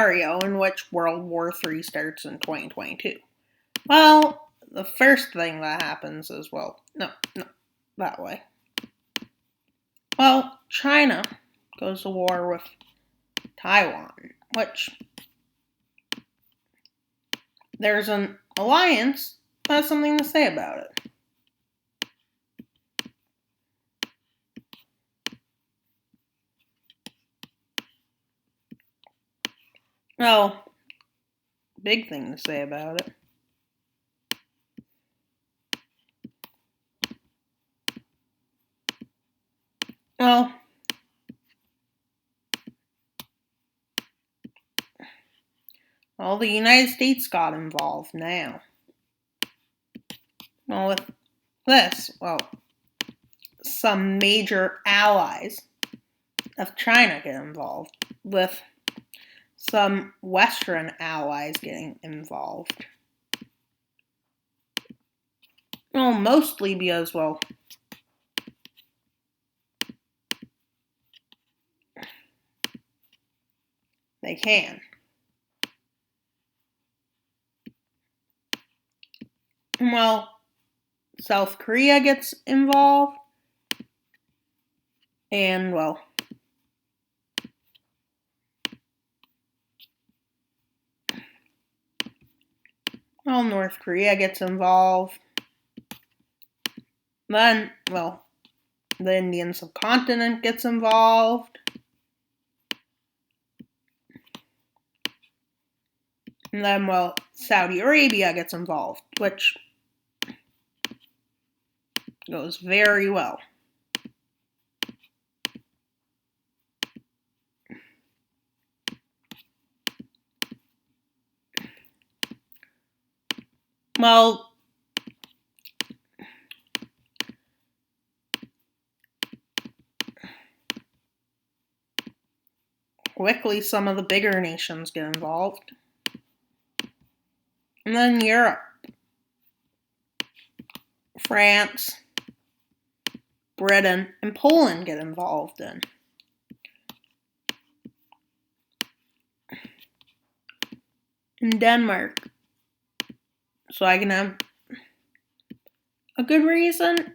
scenario in which World War III starts in 2022? Well, the first thing that happens is, no, that way. Well, China goes to war with Taiwan, which there's an alliance that has something to say about it. Well, big thing to say about it. Well, the United States got involved now. Well, with this, some major allies of China get involved, with some Western allies getting involved. Well, mostly because, they can. Well, South Korea gets involved, and, North Korea gets involved. Then, the Indian subcontinent gets involved. And then, Saudi Arabia gets involved, which goes very well. Well, quickly some of the bigger nations get involved. And then Europe, France, Britain, and Poland get involved in. And Denmark. So I can have a good reason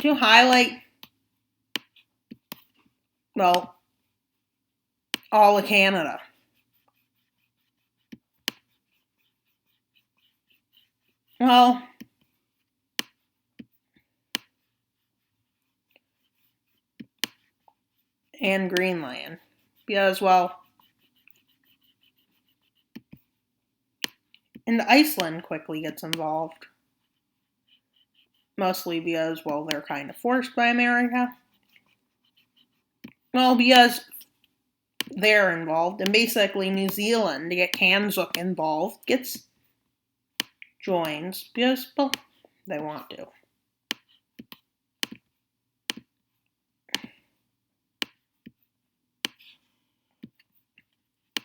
to highlight, all of Canada. And Greenland. Because, and Iceland quickly gets involved. Mostly because, they're kind of forced by America. Because they're involved, and basically New Zealand, to get Kansuk involved, joins because, they want to.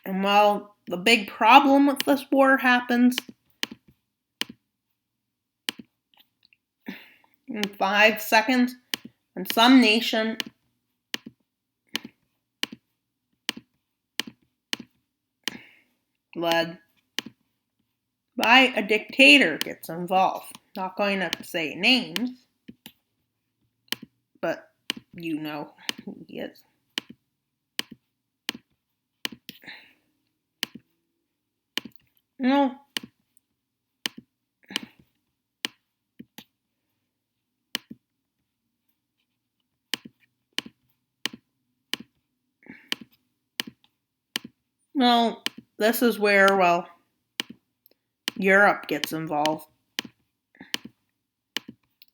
And the big problem with this war happens in 5 seconds, and some nation led by a dictator gets involved. Not going to say names, but you know who he is. This is where, Europe gets involved.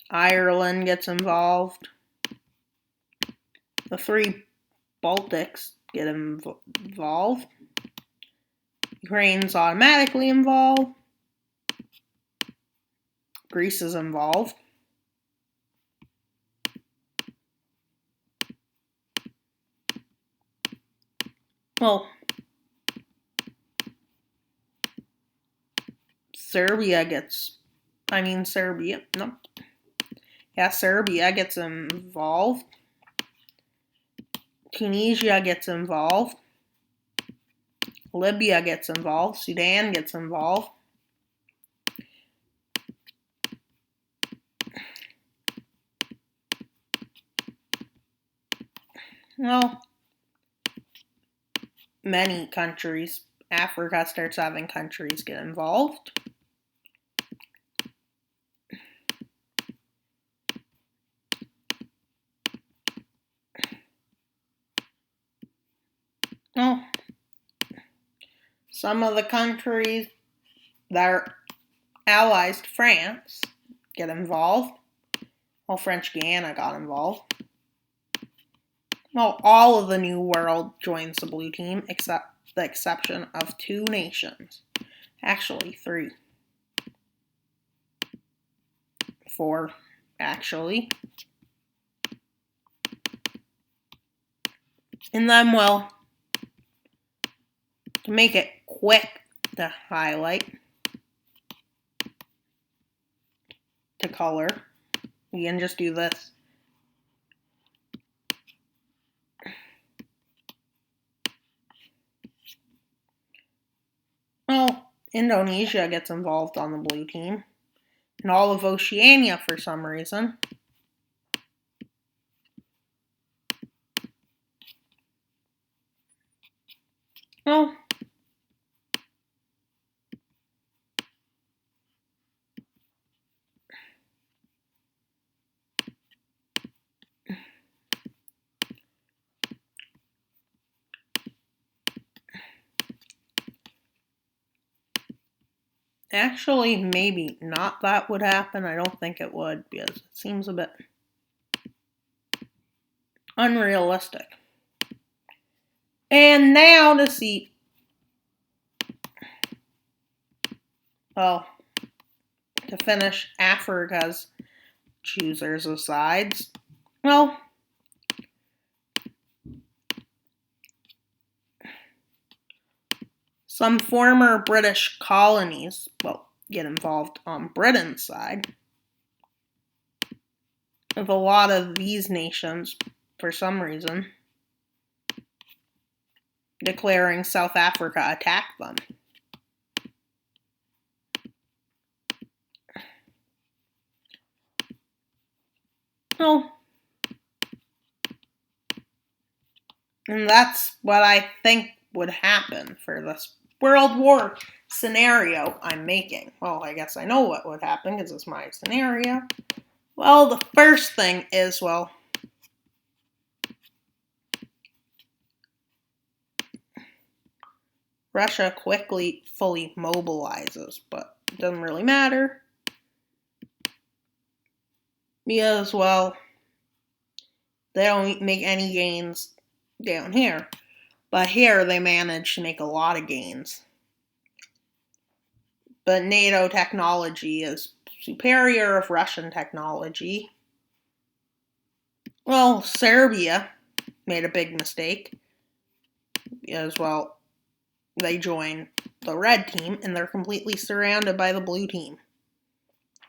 Ireland gets involved. The 3 Baltics get involved. Ukraine's automatically involved. Greece is involved. Serbia gets involved. Tunisia gets involved. Libya gets involved. Sudan gets involved. Well, many countries. Africa starts having countries get involved. Well, some of the countries that are allies to France get involved. Well, French Guiana got involved. Well, all of the New World joins the blue team, except the exception of 2 nations. Actually, 3. 4, actually. And then, well, to make it quick to highlight, to color, we can just do this. Well, Indonesia gets involved on the blue team, and all of Oceania for some reason. Well, actually, maybe not that would happen. I don't think it would, because it seems a bit unrealistic. And now to see, well, to finish Africa's choosers of sides. Well, some former British colonies, well, get involved on Britain's side. With a lot of these nations, for some reason, declaring South Africa attacked them. Oh, and that's what I think would happen for this World War scenario I'm making. Well, I guess I know what would happen because it's my scenario. Well, the first thing is, well, Russia quickly fully mobilizes, but it doesn't really matter. Because, well, they don't make any gains down here. But here they manage to make a lot of gains. But NATO technology is superior of Russian technology. Well, Serbia made a big mistake. Because, well, they join the red team and they're completely surrounded by the blue team.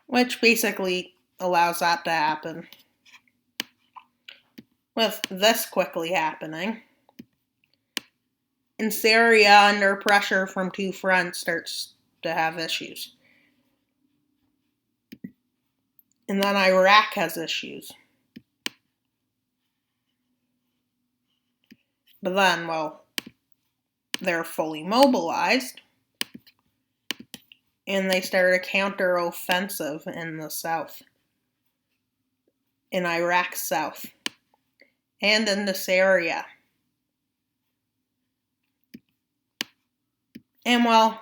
Which basically allows that to happen. With this quickly happening, and Syria, under pressure from 2 fronts, starts to have issues. And then Iraq has issues. But then, well, they're fully mobilized, and they start a counter-offensive in the south, in Iraq's south, and into Syria. And, well,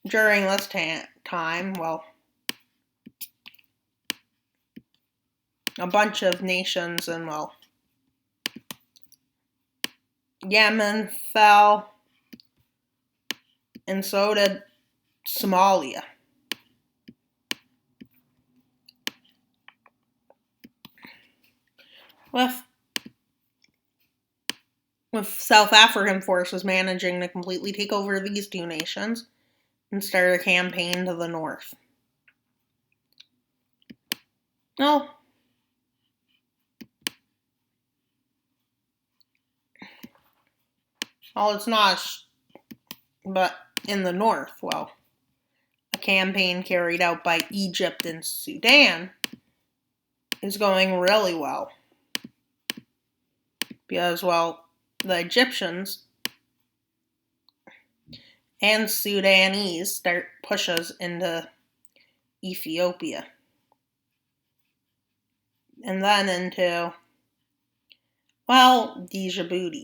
during this time, well, a bunch of nations in, well, Yemen fell, and so did Somalia. With South African forces managing to completely take over these 2 nations and start a campaign to the north. No. Well, it's not, but in the north, well, a campaign carried out by Egypt and Sudan is going really well. Because, well, the Egyptians and Sudanese start pushes into Ethiopia. And then into, well, Djibouti.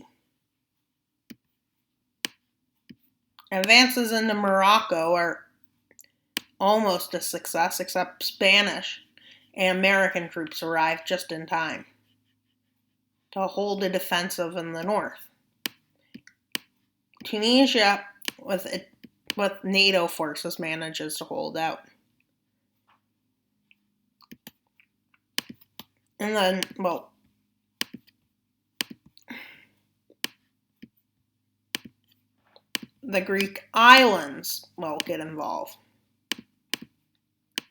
Advances into Morocco are almost a success, except Spanish and American troops arrived just in time to hold a defensive in the north. Tunisia, with NATO forces, manages to hold out. And then, well, the Greek islands will get involved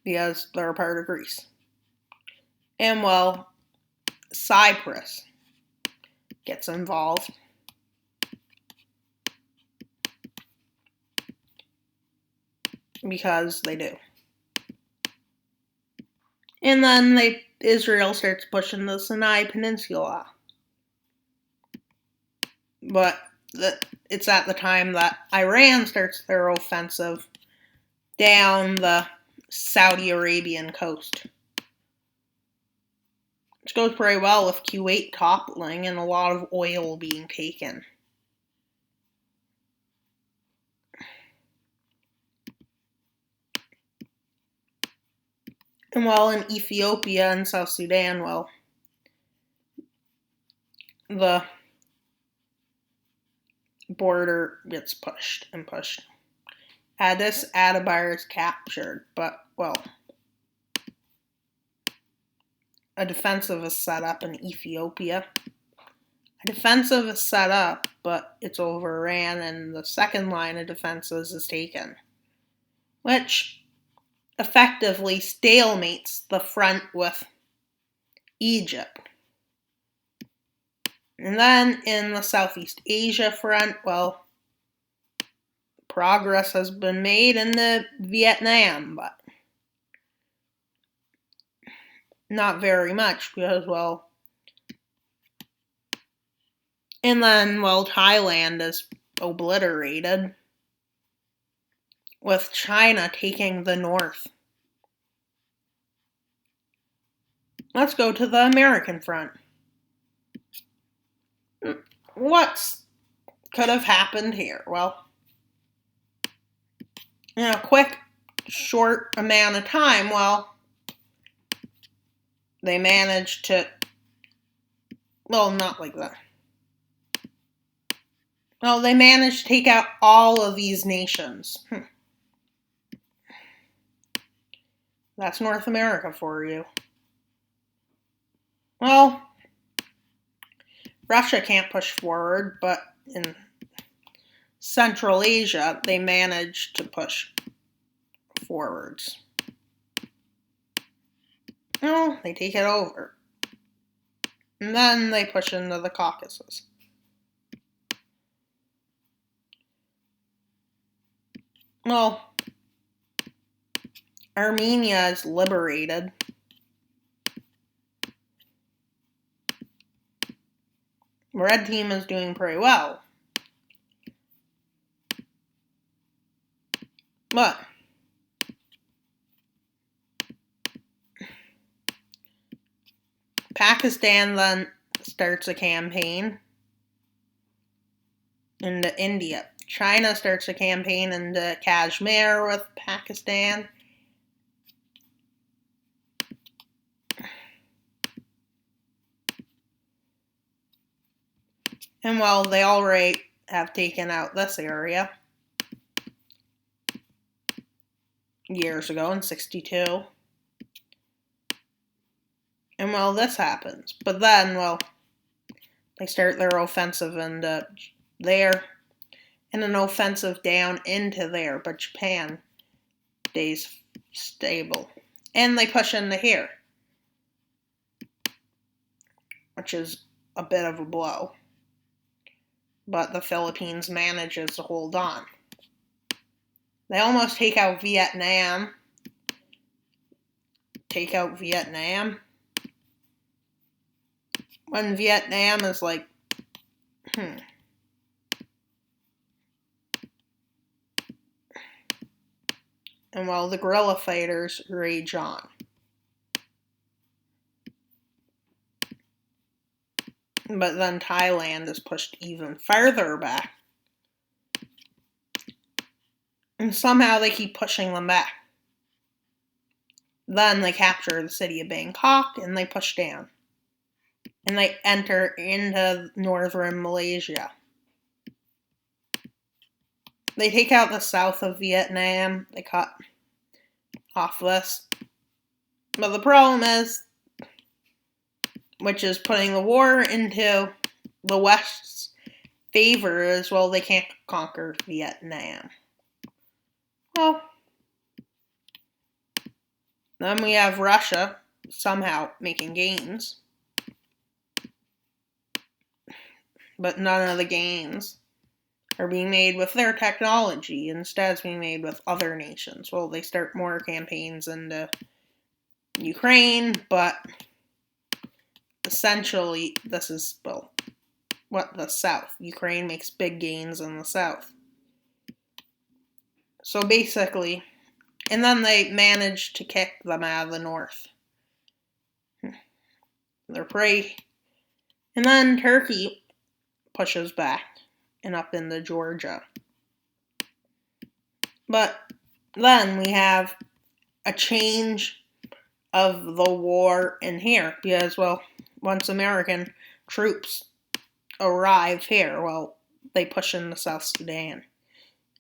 because they're a part of Greece. And, well, Cyprus gets involved because they do. And then Israel starts pushing the Sinai Peninsula. But it's at the time that Iran starts their offensive down the Saudi Arabian coast. Which goes pretty well with Kuwait toppling and a lot of oil being taken. And while in Ethiopia and South Sudan, well, the border gets pushed and pushed. Addis Ababa is captured, but, well, a defensive is set up in Ethiopia. A defensive is set up, but it's overran, and the second line of defenses is taken, which effectively stalemates the front with Egypt. And then in the Southeast Asia front, well, progress has been made into Vietnam, but not very much because, well, and then, well, Thailand is obliterated with China taking the north. Let's go to the American front. What could have happened here? Well, in a quick, short amount of time, well, they managed to, well, not like that. Well, they managed to take out all of these nations. That's North America for you. Well, Russia can't push forward, but in Central Asia, they managed to push forwards. Well, they take it over. And then they push into the Caucasus. Well, Armenia is liberated. Red team is doing pretty well. But Pakistan then starts a campaign into India. China starts a campaign into Kashmir with Pakistan. And well, they already have taken out this area years ago in 1962. And well, this happens. But then, well, they start their offensive into there and an offensive down into there. But Japan stays stable. And they push into here, which is a bit of a blow. but the Philippines manages to hold on. They almost take out Vietnam. When Vietnam is like, And while the guerrilla fighters rage on. But then Thailand is pushed even farther back. And somehow they keep pushing them back. Then they capture the city of Bangkok and they push down. And they enter into northern Malaysia. They take out the south of Vietnam. They cut off this. But the problem is, which is putting the war into the West's favor, as well, they can't conquer Vietnam. Well, then we have Russia somehow making gains. But none of the gains are being made with their technology. Instead, it's being made with other nations. Well, they start more campaigns into Ukraine, but essentially, this is, well, what the South. Ukraine makes big gains in the South. So basically, and then they manage to kick them out of the North. They're prey. And then Turkey pushes back and up into Georgia. But then we have a change of the war in here because, well, once American troops arrive here, well, they push into South Sudan,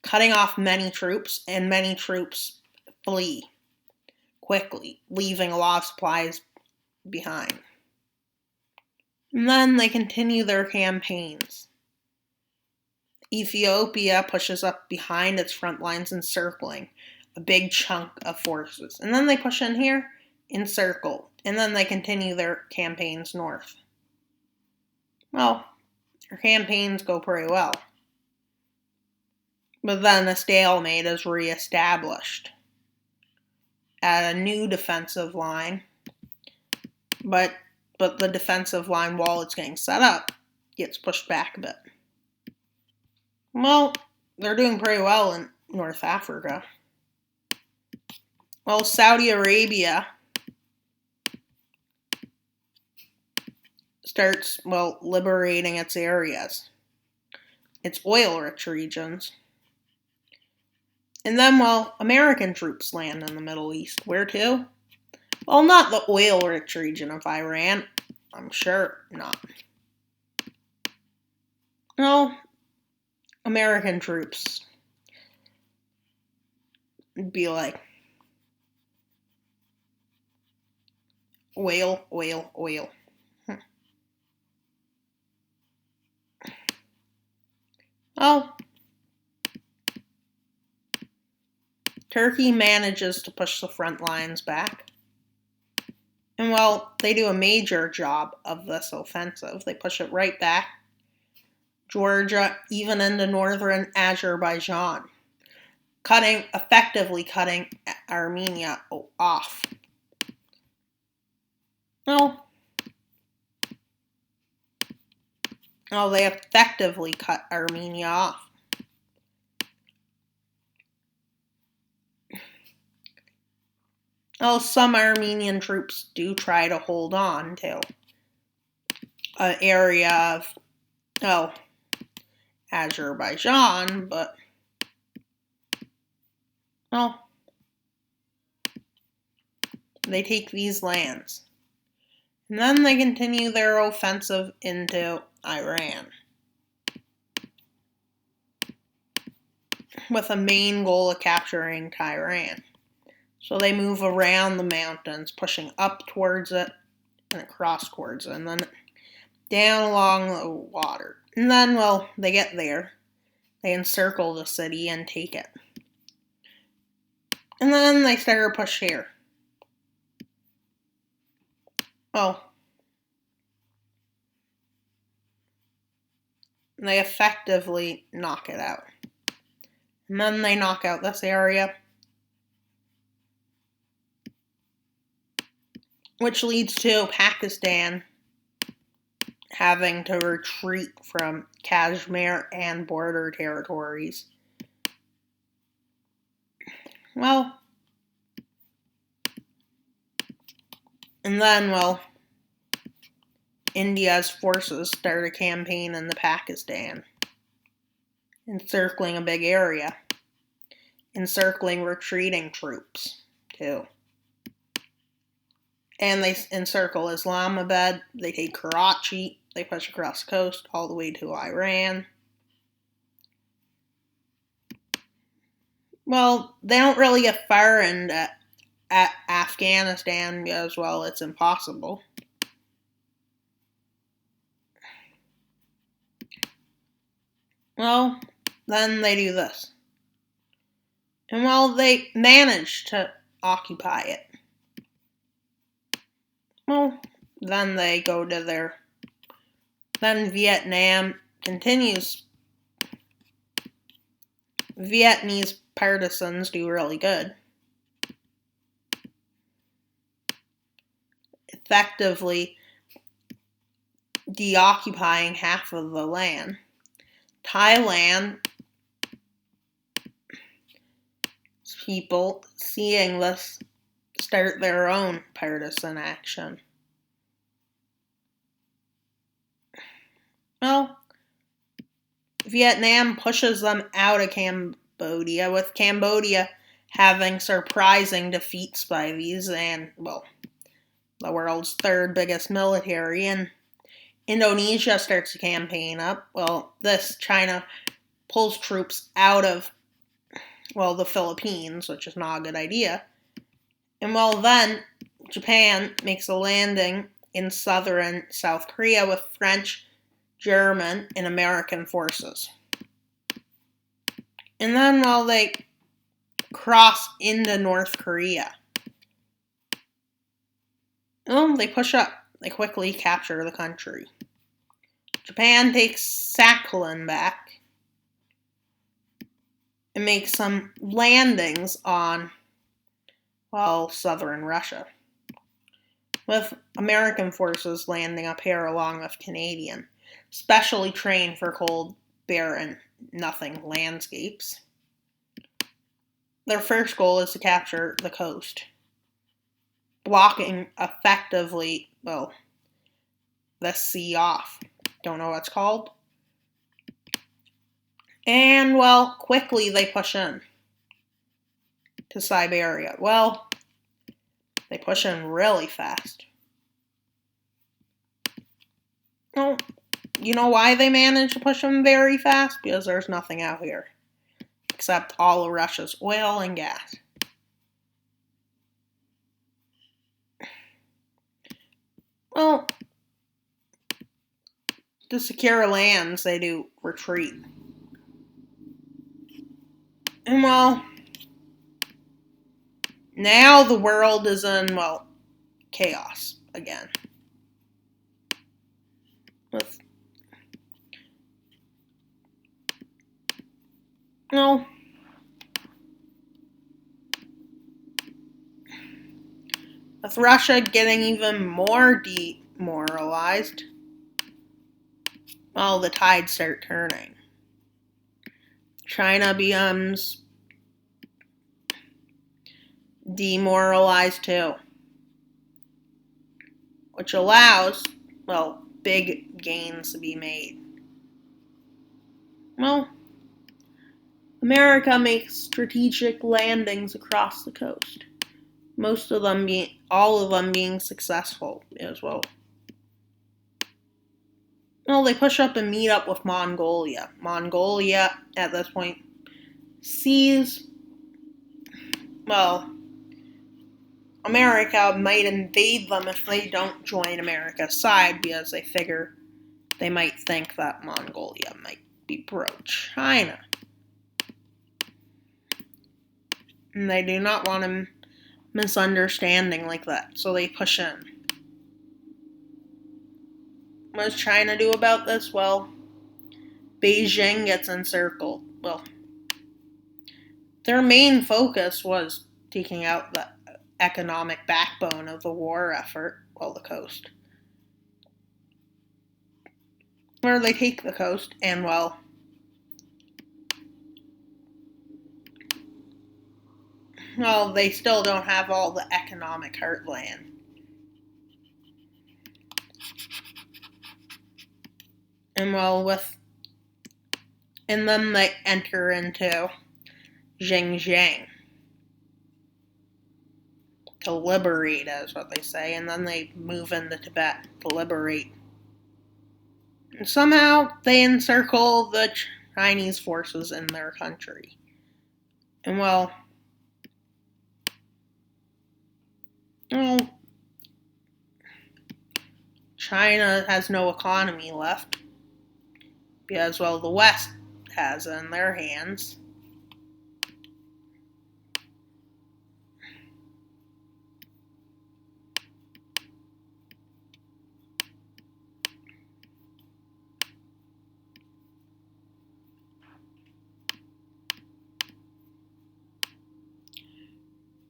cutting off many troops, and many troops flee quickly, leaving a lot of supplies behind. And then they continue their campaigns. Ethiopia pushes up behind its front lines, encircling a big chunk of forces. And then they push in here, encircle, and then they continue their campaigns north. Well, their campaigns go pretty well. But then a stalemate is reestablished at a new defensive line. But the defensive line, while it's getting set up, gets pushed back a bit. Well, they're doing pretty well in North Africa. Well, Saudi Arabia starts, well, liberating its areas, its oil-rich regions. And then, well, American troops land in the Middle East. Where to? Well, not the oil-rich region of Iran. I'm sure not. No, American troops would be like, oil. Oh, Turkey manages to push the front lines back. And, well, they do a major job of this offensive. They push it right back. Georgia, even into northern Azerbaijan, effectively cutting Armenia off. No, they effectively cut Armenia off. Well, some Armenian troops do try to hold on to an area of, Azerbaijan, but, they take these lands. And then they continue their offensive into Iran, with a main goal of capturing Tehran. So they move around the mountains, pushing up towards it and across towards it, and then down along the water. And then, well, they get there. They encircle the city and take it. And then they start a push here. Oh. they effectively knock it out. And then they knock out this area, which leads to Pakistan having to retreat from Kashmir and border territories. Well, and then, India's forces start a campaign into Pakistan, encircling a big area, encircling retreating troops, too. And they encircle Islamabad, they take Karachi, they push across the coast all the way to Iran. Well, they don't really get far into Afghanistan as well. It's impossible. Well, then they do this. And they manage to occupy it. Well, then they go to then Vietnam continues. Vietnamese partisans do really good, effectively deoccupying half of the land. Thailand people, seeing this, start their own partisan action. Well, Vietnam pushes them out of Cambodia, with Cambodia having surprising defeats by these and, the world's third biggest military. And Indonesia starts a campaign up. China pulls troops out of, the Philippines, which is not a good idea. And then Japan makes a landing in southern South Korea with French, German, and American forces. And then they cross into North Korea. They push up. They quickly capture the country. Japan takes Sakhalin back and makes some landings on, southern Russia, with American forces landing up here along with Canadian, specially trained for cold, barren, nothing landscapes. Their first goal is to capture the coast, blocking effectively, the sea off. Don't know what it's called. And, quickly they push in to Siberia. They push in really fast. Well, you know why they manage to push in very fast? Because there's nothing out here except all of Russia's oil and gas. Well, to secure lands, they do retreat. And now the world is in, chaos again. With, with Russia getting even more demoralized, the tides start turning. China becomes demoralized too, which allows, big gains to be made. America makes strategic landings across the coast, all of them being successful as well. They push up and meet up with Mongolia. Mongolia, at this point, sees, America might invade them if they don't join America's side, because they figure they might think that Mongolia might be pro-China. And they do not want a misunderstanding like that, so they push in. What does China do about this? Beijing gets encircled. Well, their main focus was taking out the economic backbone of the war effort, well, the coast. Where they take the coast, and well, they still don't have all the economic heartland. And then they enter into Xinjiang to liberate, is what they say, and then they move into Tibet to liberate. And somehow they encircle the Chinese forces in their country. And China has no economy left because, the West has it in their hands.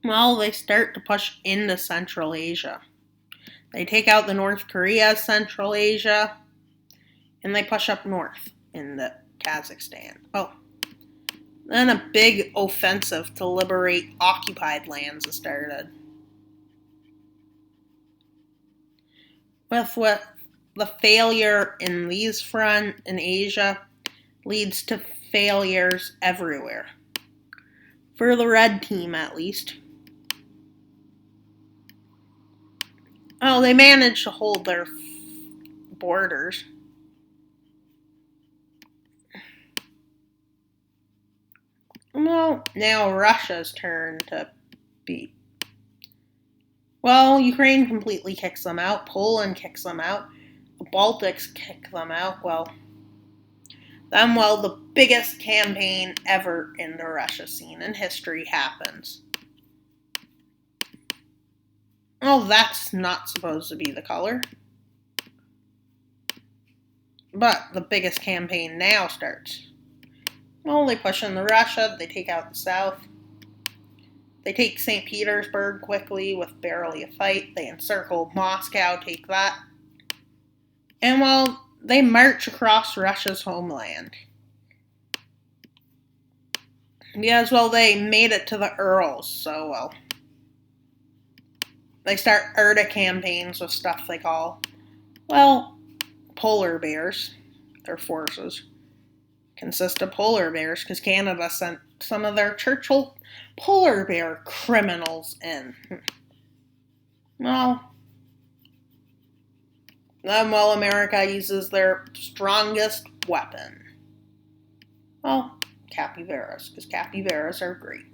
Well, they start to push into Central Asia. They take out the North Korea, Central Asia, and they push up north into Kazakhstan. Then a big offensive to liberate occupied lands is started. With the failure in these front in Asia leads to failures everywhere. For the red team, at least. They managed to hold their borders. Well, now Russia's turn to beat. Well, Ukraine completely kicks them out. Poland kicks them out. The Baltics kick them out. The biggest campaign ever in the Russia scene in history happens. That's not supposed to be the color. But the biggest campaign now starts. They push into Russia. They take out the south. They take St. Petersburg quickly with barely a fight. They encircle Moscow, take that. And they march across Russia's homeland. Because, they made it to the Urals, so, they start Erda campaigns with stuff they call, polar bears. Their forces consist of polar bears because Canada sent some of their Churchill polar bear criminals in. America uses their strongest weapon. Capybaras, because capybaras are great.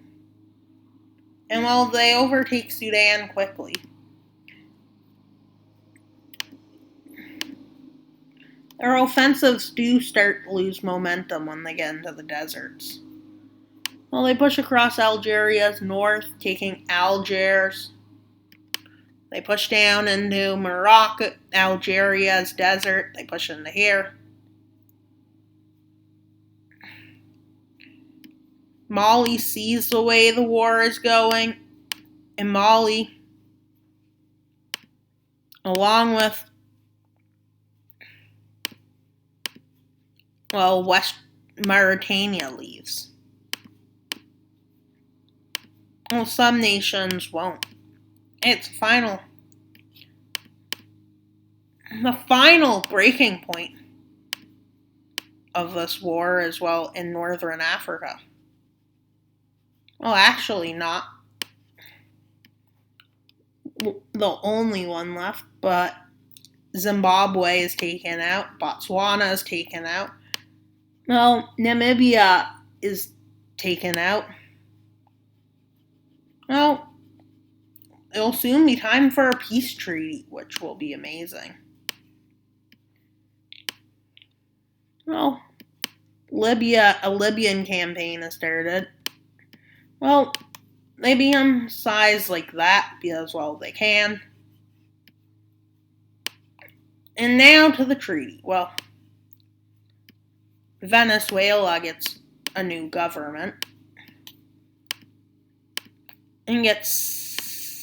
And they overtake Sudan quickly. Their offensives do start to lose momentum when they get into the deserts. They push across Algeria's north, taking Algiers. They push down into Morocco, Algeria's desert. They push into here. Mali sees the way the war is going. And Mali, along with West Mauritania leaves. Some nations won't. It's the final breaking point of this war as in northern Africa. Actually not the only one left, but Zimbabwe is taken out. Botswana is taken out. Namibia is taken out. It'll soon be time for a peace treaty, which will be amazing. Libya, a Libyan campaign has started. They become size like that because, they can. And now to the treaty. Venezuela gets a new government and gets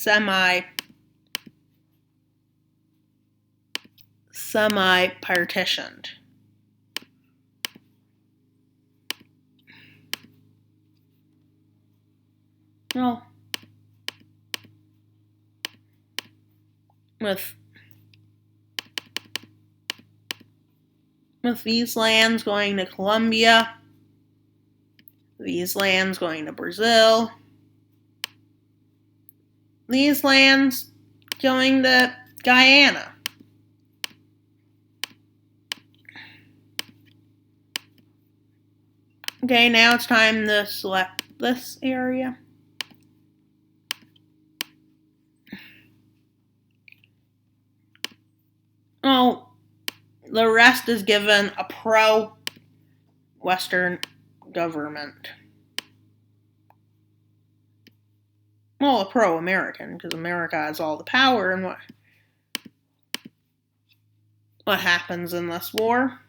semi-partitioned. Well, with these lands going to Colombia, these lands going to Brazil, these lands going to Guyana. Okay, now it's time to select this area. Oh, the rest is given a pro-Western government. Well, a pro-American, because America has all the power and what happens in this war.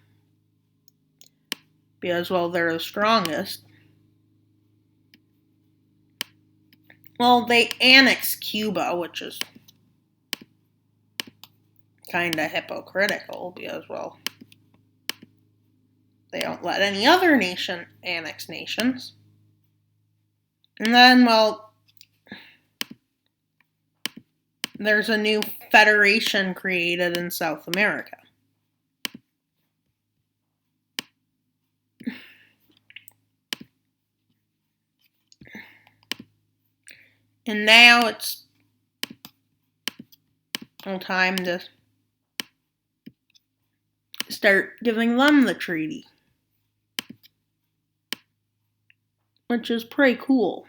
Because, well, they're the strongest. Well, they annex Cuba, which is kind of hypocritical because, well, they don't let any other nation annex nations. And then, well, there's a new federation created in South America. And now it's time to start giving them the treaty, which is pretty cool.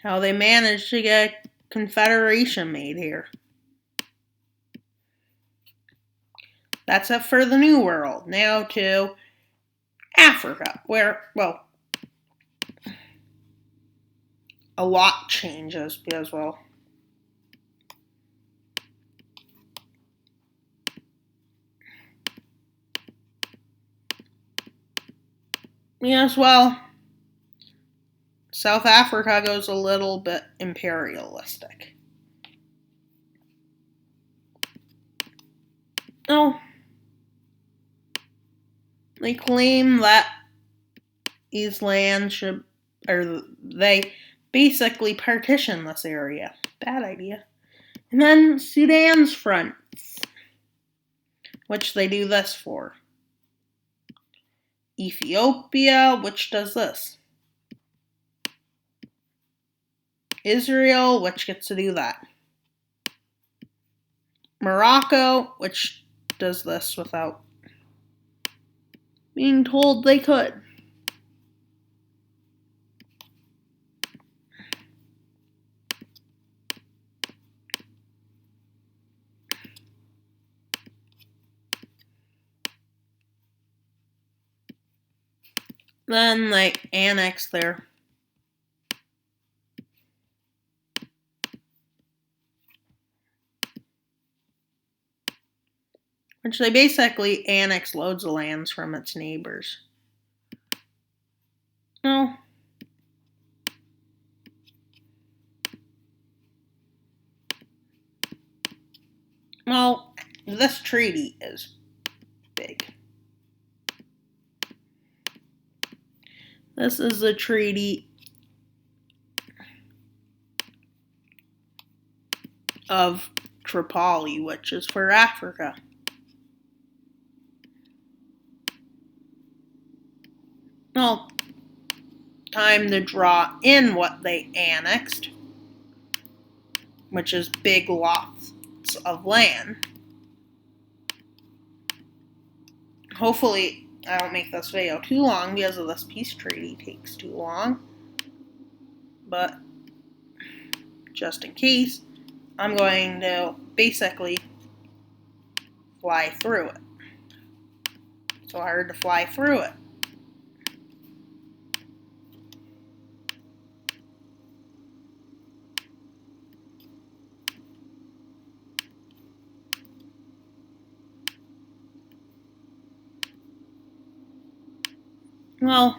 How they managed to get a confederation made here. That's it for the New World. Now to Africa, where, well, a lot changes because, well, yes, well, South Africa goes a little bit imperialistic. Oh, they claim that these lands should, or they basically partition this area. Bad idea. And then Sudan's front, which they do this for. Ethiopia, which does this. Israel, which gets to do that. Morocco, which does this without being told they could. Then they annex there. Which they basically annex loads of lands from its neighbors. No. Well, this treaty is big. This is the treaty of Tripoli, which is for Africa. Well, time to draw in what they annexed, which is big lots of land. Hopefully, I don't make this video too long because of this peace treaty takes too long. But just in case, I'm going to basically fly through it. So hard to fly through it. Well,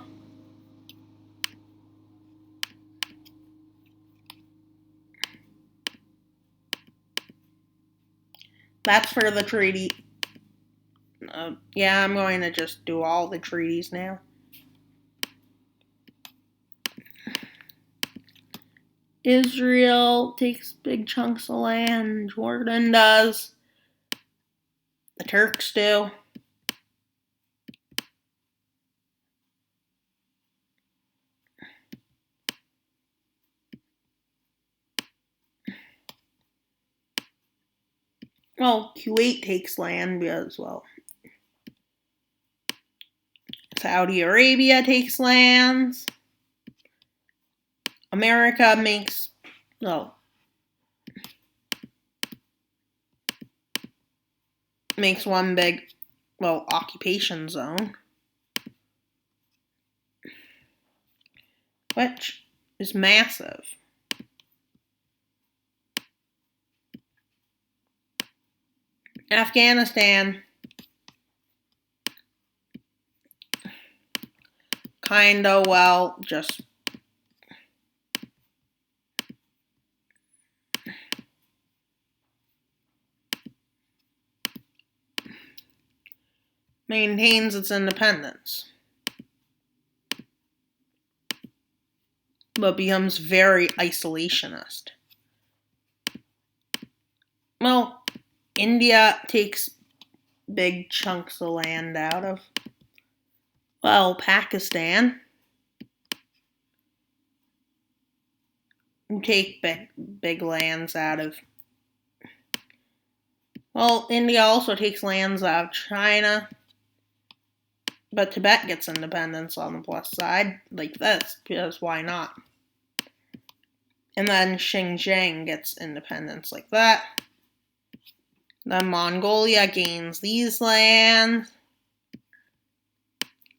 that's for the treaty. Yeah, I'm going to just do all the treaties now. Israel takes big chunks of land. Jordan does. The Turks do. Well, Kuwait takes land as well. Saudi Arabia takes lands. America makes one big occupation zone, which is massive. Afghanistan just maintains its independence, but becomes very isolationist. Well, India takes big chunks of land out of, Pakistan. Take big lands out of, India also takes lands out of China. But Tibet gets independence on the plus side, like this, because why not? And then Xinjiang gets independence like that. Then Mongolia gains these lands.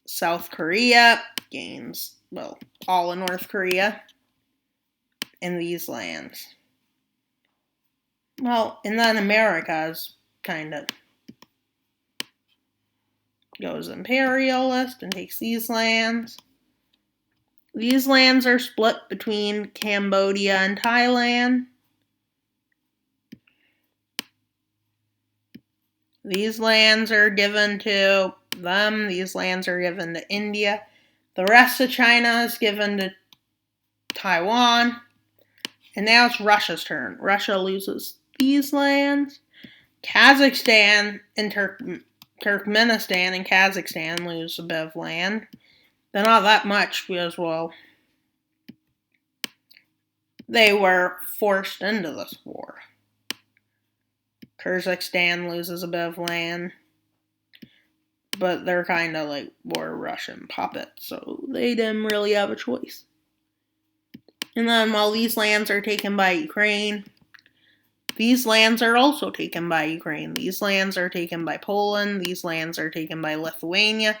South Korea gains, all of North Korea and these lands. And then America's kind of goes imperialist and takes these lands. These lands are split between Cambodia and Thailand. These lands are given to them. These lands are given to India. The rest of China is given to Taiwan. And now it's Russia's turn. Russia loses these lands. Kazakhstan and Turkmenistan and Kazakhstan lose a bit of land. But not that much because, they were forced into this war. Kyrgyzstan loses a bit of land. But they're kind of like more Russian puppets, so they didn't really have a choice. And then while these lands are taken by Ukraine, these lands are also taken by Ukraine. These lands are taken by Poland. These lands are taken by Lithuania.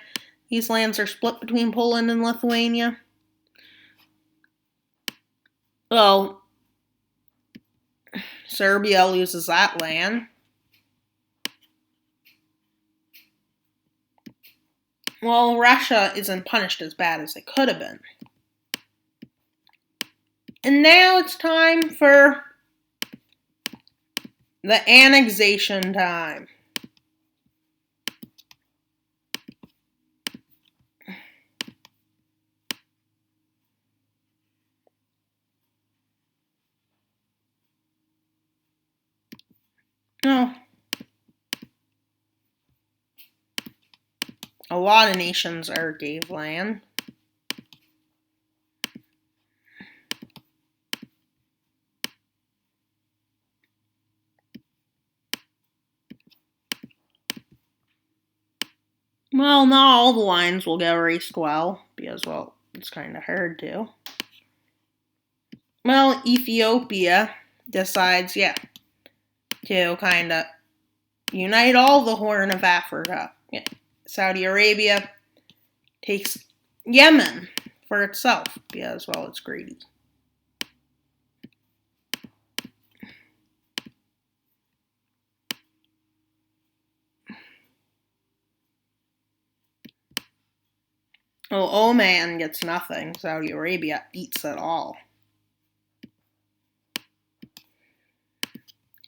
These lands are split between Poland and Lithuania. Serbia loses that land. Russia isn't punished as bad as it could have been. And now it's time for the annexation time. A lot of nations gave land. Not all the lines will get erased because, it's kind of hard to. Ethiopia decides, to kind of unite all the Horn of Africa. Saudi Arabia takes Yemen for itself because, it's greedy. Oh, Oman gets nothing. Saudi Arabia eats it all.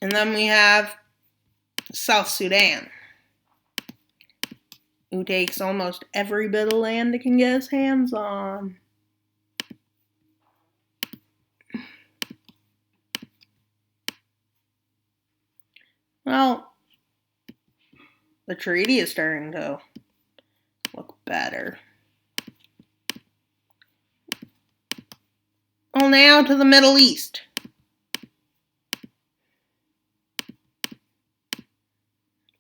And then we have South Sudan, who takes almost every bit of land it can get his hands on. Well, the treaty is starting to look better. Well, now to the Middle East.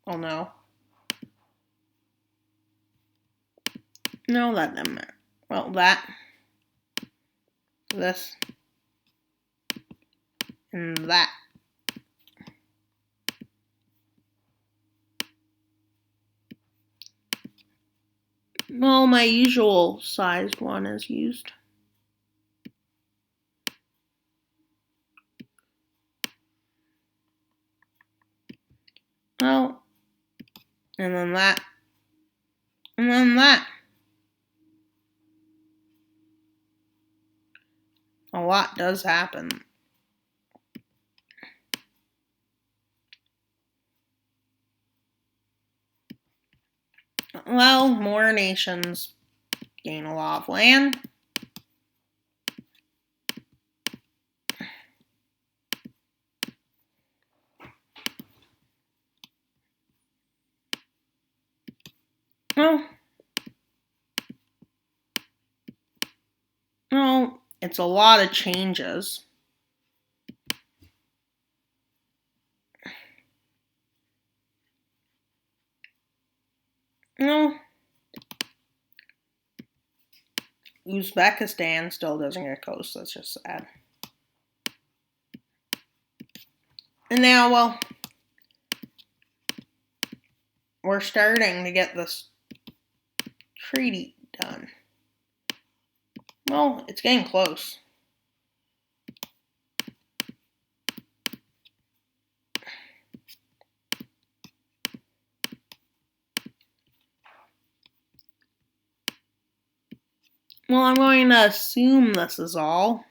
Oh, no. No, that didn't matter. Well, that, this, and that. Well, my usual sized one is used. Oh, and then that, and then that. A lot does happen. Well, more nations gain a lot of land. Well, it's a lot of changes. No. Uzbekistan still doesn't get a coast. That's just sad. And now, well, we're starting to get this treaty done. Well, it's getting close. Well, I'm going to assume this is all.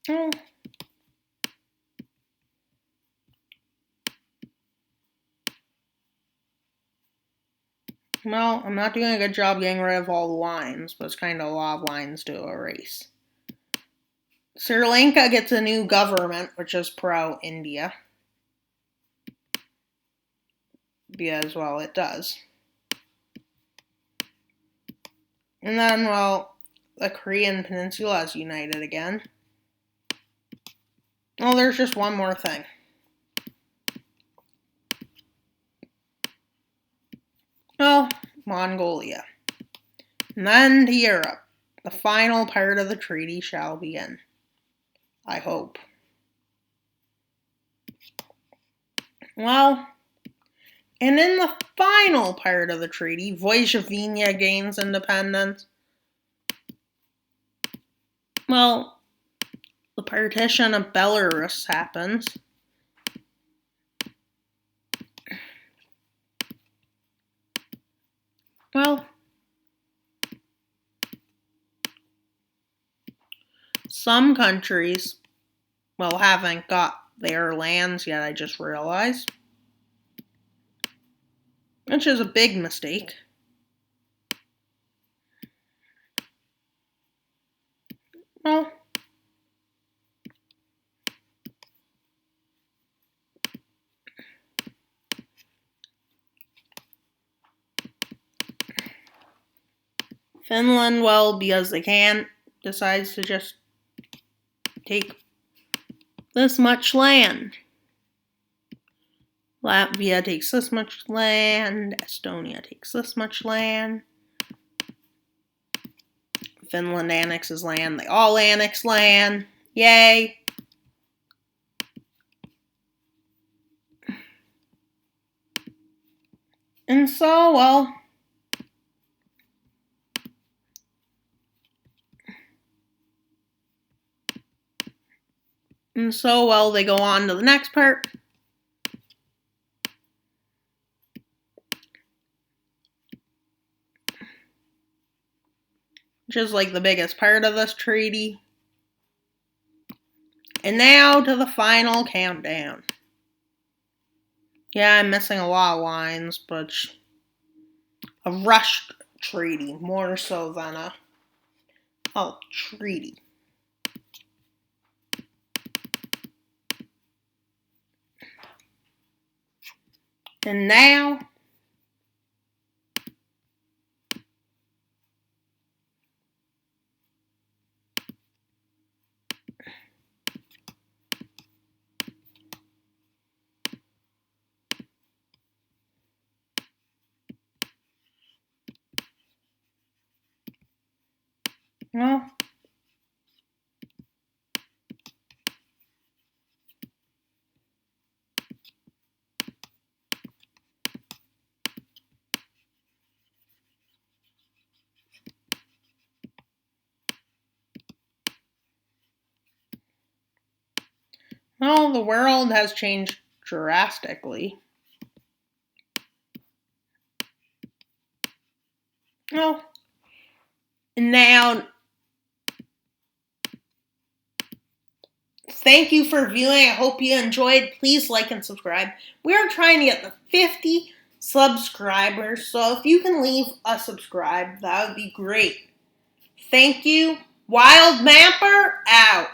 Oh. Well, I'm not doing a good job getting rid of all the lines, but it's kind of a lot of lines to erase. Sri Lanka gets a new government, which is pro-India. Because, well, it does. And then, well, the Korean Peninsula is united again. Oh, there's just one more thing. Oh, Mongolia. And then to Europe. The final part of the treaty shall begin. I hope. Well, and in the final part of the treaty, Vojvodina gains independence. Well, the partition of Belarus happens. Well, some countries, well, haven't got their lands yet, I just realized. Which is a big mistake. Well, Finland, well, because they can, decides to just take this much land. Latvia takes this much land. Estonia takes this much land. Finland annexes land. They all annex land. Yay. And so, well, they go on to the next part. which is like the biggest part of this treaty. And now to the final countdown. Yeah, I'm missing a lot of lines, but a rushed treaty, more so than a treaty. And now, well, the world has changed drastically. Well, now, thank you for viewing. I hope you enjoyed. Please like and subscribe. We are trying to get the 50 subscribers, so if you can leave a subscribe, that would be great. Thank you. Wild Mapper out.